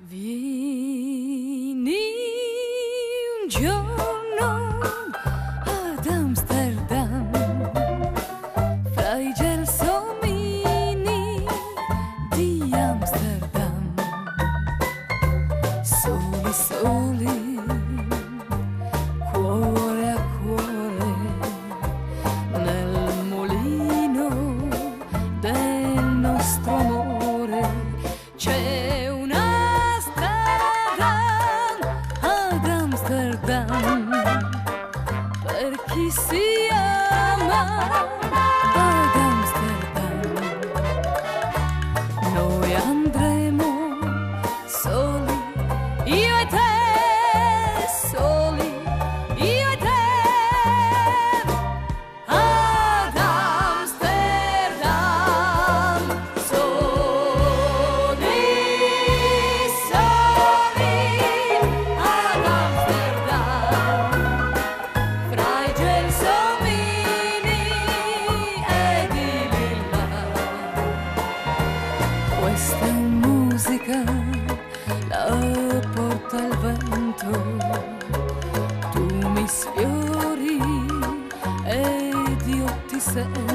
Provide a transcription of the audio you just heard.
Vieni un giorno ad Amsterdam, fra i gelsomini di Amsterdam, soli, soli, cuore a cuore, nel mulino del nostro amore c'è una strada ad Amsterdam per chi si ama ad Amsterdam. Noi andremo soli, io e te, soli, io e te, ad Amsterdam, soli, soli, ad Amsterdam, fra i gelsomini ed i lilla. Questa musica la porta il vento, tu mi sfiori ed io ti sento.